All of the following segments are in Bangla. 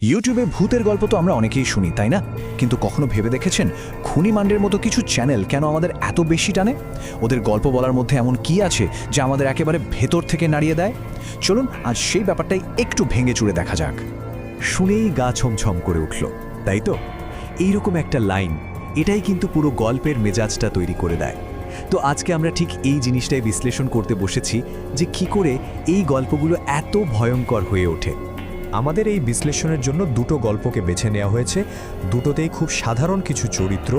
ইউটিউবে ভূতের গল্প তো আমরা অনেকেই শুনি, তাই না? কিন্তু কখনো ভেবে দেখেছেন খুনি মান্ডের মতো কিছু চ্যানেল কেন আমাদের এত বেশি টানে? ওদের গল্প বলার মধ্যে এমন কি আছে যা আমাদের একেবারে ভেতর থেকে নাড়িয়ে দেয়? চলুন আজ সেই ব্যাপারটাই একটু ভেঙে চুরে দেখা যাক। শুনেই গা ছমছম করে উঠল, তাই তো? এইরকম একটা লাইন, এটাই কিন্তু পুরো গল্পের মেজাজটা তৈরি করে দেয়। তো আজকে আমরা ঠিক এই জিনিসটাই বিশ্লেষণ করতে বসেছি যে কি করে এই গল্পগুলো এত ভয়ঙ্কর হয়ে ওঠে। আমাদের এই বিশ্লেষণের জন্য দুটো গল্পকে বেছে নেওয়া হয়েছে। দুটোতেই খুব সাধারণ কিছু চরিত্র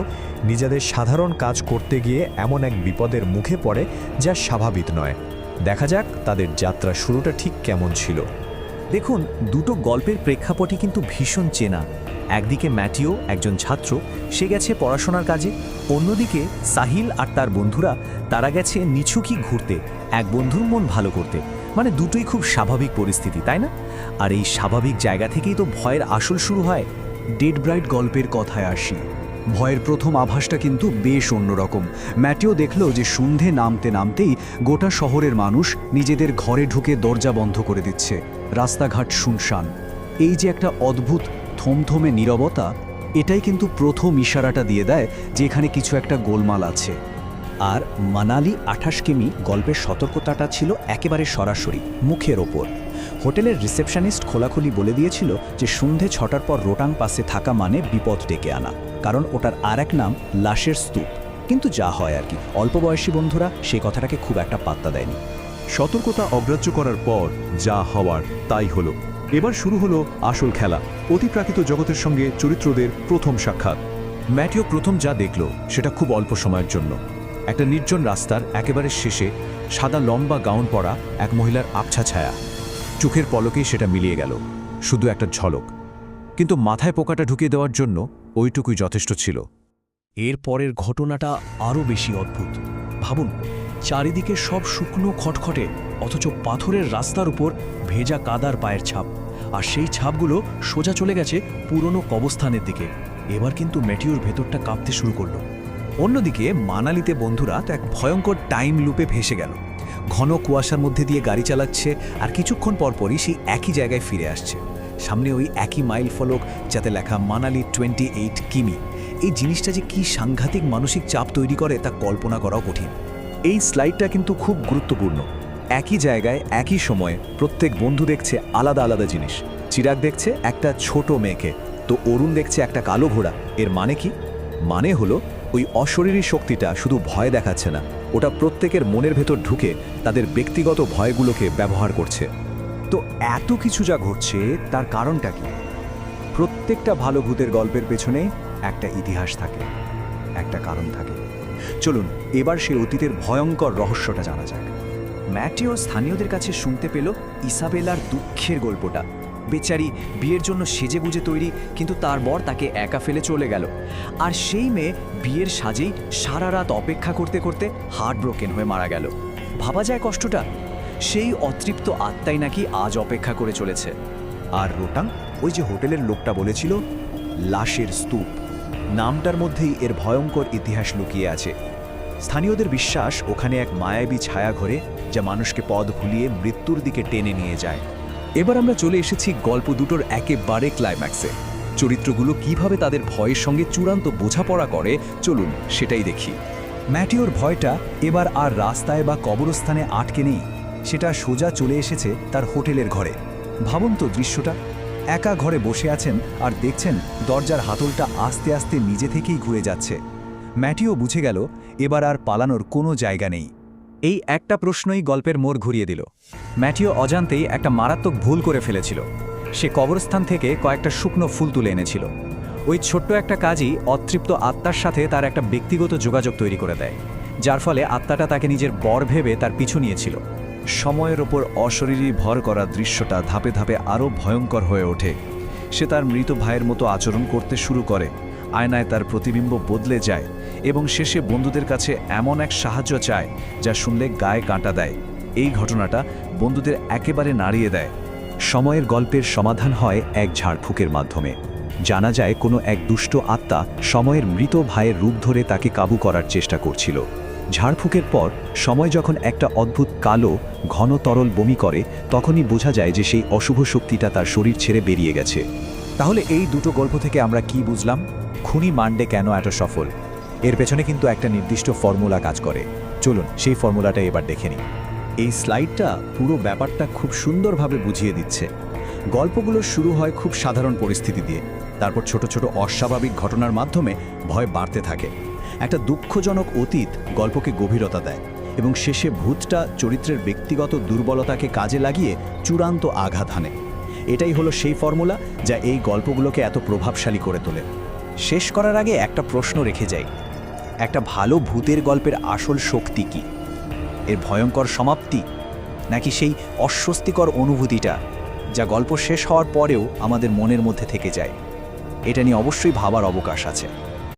নিজেদের সাধারণ কাজ করতে গিয়ে এমন এক বিপদের মুখে পড়ে যা স্বাভাবিক নয়। দেখা যাক তাদের যাত্রা শুরুটা ঠিক কেমন ছিল। দেখুন, দুটো গল্পের প্রেক্ষাপটই কিন্তু ভীষণ চেনা। একদিকে ম্যাটিও একজন ছাত্র, সে গেছে পড়াশোনার কাজে। অন্যদিকে সাহিল আর তার বন্ধুরা, তারা গেছে নিছুকি ঘুরতে, এক বন্ধুর মন ভালো করতে। মানে দুটোই খুব স্বাভাবিক পরিস্থিতি, তাই না? আর এই স্বাভাবিক জায়গা থেকেই তো ভয়ের আসল শুরু হয়। ডেড ব্রাইট গল্পের কথায় আসি। ভয়ের প্রথম আভাসটা কিন্তু বেশ অন্যরকম। ম্যাটিও দেখল যে সন্ধে নামতে নামতেই গোটা শহরের মানুষ নিজেদের ঘরে ঢুকে দরজা বন্ধ করে দিচ্ছে, রাস্তাঘাট শুনশান। এই যে একটা অদ্ভুত থমথমে নীরবতা, এটাই কিন্তু প্রথম ইশারাটা দিয়ে দেয় যে এখানে কিছু একটা গোলমাল আছে। আর মানালি 28 কিমি গল্পের সতর্কতাটা ছিল একেবারে সরাসরি মুখের ওপর। হোটেলের রিসেপশনিস্ট খোলাখুলি বলে দিয়েছিল যে সন্ধে 6টার পর রোটাং পাসে থাকা মানে বিপদ ডেকে আনা, কারণ ওটার আর এক নাম লাশের স্তূপ। কিন্তু যা হয় আর কি, অল্প বয়সী বন্ধুরা সেই কথাটাকে খুব একটা পাত্তা দেয়নি। সতর্কতা অগ্রাহ্য করার পর যা হওয়ার তাই হলো। এবার শুরু হলো আসল খেলা, অতিপ্রাকৃত জগতের সঙ্গে চরিত্রদের প্রথম সাক্ষাৎ। ম্যাটিও প্রথম যা দেখল সেটা খুব অল্প সময়ের জন্য। একটা নির্জন রাস্তার একেবারে শেষে সাদা লম্বা গাউন পরা এক মহিলার আবছা ছায়া। চোখের পলকেই সেটা মিলিয়ে গেল, শুধু একটা ঝলক। কিন্তু মাথায় পোকাটা ঢুকিয়ে দেওয়ার জন্য ওইটুকুই যথেষ্ট ছিল। এর পরের ঘটনাটা আরও বেশি অদ্ভুত। ভাবুন, চারিদিকে সব শুকনো খটখটে, অথচ পাথরের রাস্তার উপর ভেজা কাদার পায়ের ছাপ। আর সেই ছাপগুলো সোজা চলে গেছে পুরনো কবরস্থানের দিকে। এবার কিন্তু ম্যাটিওর ভেতরটা কাঁপতে শুরু করলো। অন্যদিকে মানালিতে বন্ধুরা তো এক ভয়ঙ্কর টাইম লুপে ভেসে গেল। ঘন কুয়াশার মধ্যে দিয়ে গাড়ি চালাচ্ছে, আর কিছুক্ষণ পরপরই সেই একই জায়গায় ফিরে আসছে। সামনে ওই একই মাইল ফলক, যাতে লেখা মানালি 28 কিমি। এই জিনিসটা যে কি সাংঘাতিক মানসিক চাপ তৈরি করে তা কল্পনা করাও কঠিন। এই স্লাইডটা কিন্তু খুব গুরুত্বপূর্ণ। একই জায়গায় একই সময়ে প্রত্যেক বন্ধু দেখছে আলাদা আলাদা জিনিস। চিরাগ দেখছে একটা ছোট মেয়েকে, তো অরুণ দেখছে একটা কালো ঘোড়া। এর মানে কি? মানে হলো ওই অশরীরী শক্তিটা শুধু ভয় দেখাচ্ছে না, ওটা প্রত্যেকের মনের ভেতর ঢুকে তাদের ব্যক্তিগত ভয়গুলোকে ব্যবহার করছে। তো এত কিছু যা ঘটছে তার কারণটা কি? প্রত্যেকটা ভালো ভূতের গল্পের পেছনে একটা ইতিহাস থাকে, একটা কারণ থাকে। চলুন এবার সেই অতীতের ভয়ঙ্কর রহস্যটা জানা যাক। ম্যাটিও স্থানীয়দের কাছে শুনতে পেল ইসাবেলার দুঃখের গল্পটা। বেচারি বিয়ের জন্য সেজে গুজে তৈরি, কিন্তু তার বর তাকে একা ফেলে চলে গেল। আর সেই মেয়ে বিয়ের সাজেই সারা রাত অপেক্ষা করতে করতে হার্ট ব্রোকেন হয়ে মারা গেল। ভাবা যায় কষ্টটা। সেই অতৃপ্ত আত্মাই নাকি আজ অপেক্ষা করে চলেছে। আর রোটাং, ওই যে হোটেলের লোকটা বলেছিল লাশের স্তূপ, নামটার মধ্যেই এর ভয়ঙ্কর ইতিহাস লুকিয়ে আছে। স্থানীয়দের বিশ্বাস ওখানে এক মায়াবী ছায়া ঘরে, যা মানুষকে পথ ভুলিয়ে মৃত্যুর দিকে টেনে নিয়ে যায়। এবার আমরা চলে এসেছি গল্প দুটোর একেবারে ক্লাইম্যাক্সে। চরিত্রগুলো কিভাবে তাদের ভয়ের সঙ্গে চূড়ান্ত বোঝাপড়া করে, চলুন সেটাই দেখি। ম্যাটিওর ভয়টা এবার আর রাস্তায় বা কবরস্থানে আটকে নেই, সেটা সোজা চলে এসেছে তার হোটেলের ঘরে। ভাবুন তো দৃশ্যটা, একা ঘরে বসে আছেন আর দেখছেন দরজার হাতলটা আস্তে আস্তে নিজে থেকেই ঘুরে যাচ্ছে। ম্যাটিও বুঝে গেল এবার আর পালানোর কোনো জায়গা নেই। এই একটা প্রশ্নই গল্পের মোড় ঘুরিয়ে দিল। ম্যাটিও অজান্তেই একটা মারাত্মক ভুল করে ফেলেছিল। সে কবরস্থান থেকে কয়েকটা শুকনো ফুল তুলে এনেছিল। ওই ছোট্ট একটা কাজই অতৃপ্ত আত্মার সাথে তার একটা ব্যক্তিগত যোগাযোগ তৈরি করে দেয়, যার ফলে আত্মাটা তাকে নিজের বর ভেবে তার পিছু নিয়েছিল। সময়ের ওপর অশরীরী ভর করা দৃশ্যটা ধাপে ধাপে আরও ভয়ঙ্কর হয়ে ওঠে। সে তার মৃত ভাইয়ের মতো আচরণ করতে শুরু করে, আয়নায় তার প্রতিবিম্ব বদলে যায় এবং শেষে বন্ধুদের কাছে এমন এক সাহায্য চায় যা শুনলে গায়ে কাঁটা দেয়। এই ঘটনাটা বন্ধুদের একেবারে নাড়িয়ে দেয়। সময়ের গল্পের সমাধান হয় এক ঝাড়ফুঁকের মাধ্যমে। জানা যায় কোনো এক দুষ্ট আত্মা সময়ের মৃত ভাইয়ের রূপ ধরে তাকে কাবু করার চেষ্টা করছিল। ঝাড়ফুঁকের পর সময় যখন একটা অদ্ভুত কালো ঘন তরল বমি করে, তখনই বোঝা যায় যে সেই অশুভ শক্তিটা তার শরীর ছেড়ে বেরিয়ে গেছে। তাহলে এই দুটো গল্প থেকে আমরা কি বুঝলাম? খুনি মান্ডে কেন এত সফল? এর পেছনে কিন্তু একটা নির্দিষ্ট ফর্মুলা কাজ করে। চলুন সেই ফর্মুলাটা এবার দেখে নিই। এই স্লাইডটা পুরো ব্যাপারটা খুব সুন্দরভাবে বুঝিয়ে দিচ্ছে। গল্পগুলো শুরু হয় খুব সাধারণ পরিস্থিতি দিয়ে, তারপর ছোট ছোট অস্বাভাবিক ঘটনার মাধ্যমে ভয় বাড়তে থাকে। একটা দুঃখজনক অতীত গল্পকে গভীরতা দেয় এবং শেষে ভূতটা চরিত্রের ব্যক্তিগত দুর্বলতাকে কাজে লাগিয়ে চূড়ান্ত আঘাত হানে। এটাই হলো সেই ফর্মুলা যা এই গল্পগুলোকে এত প্রভাবশালী করে তোলে। শেষ করার আগে একটা প্রশ্ন রেখে যাই, একটা ভালো ভূতের গল্পের আসল শক্তি কি? এর ভয়ঙ্কর সমাপ্তি, নাকি সেই অস্বস্তিকর অনুভূতিটা যা গল্প শেষ হওয়ার পরেও আমাদের মনের মধ্যে থেকে যায়? এটা নিয়ে অবশ্যই ভাবার অবকাশ আছে।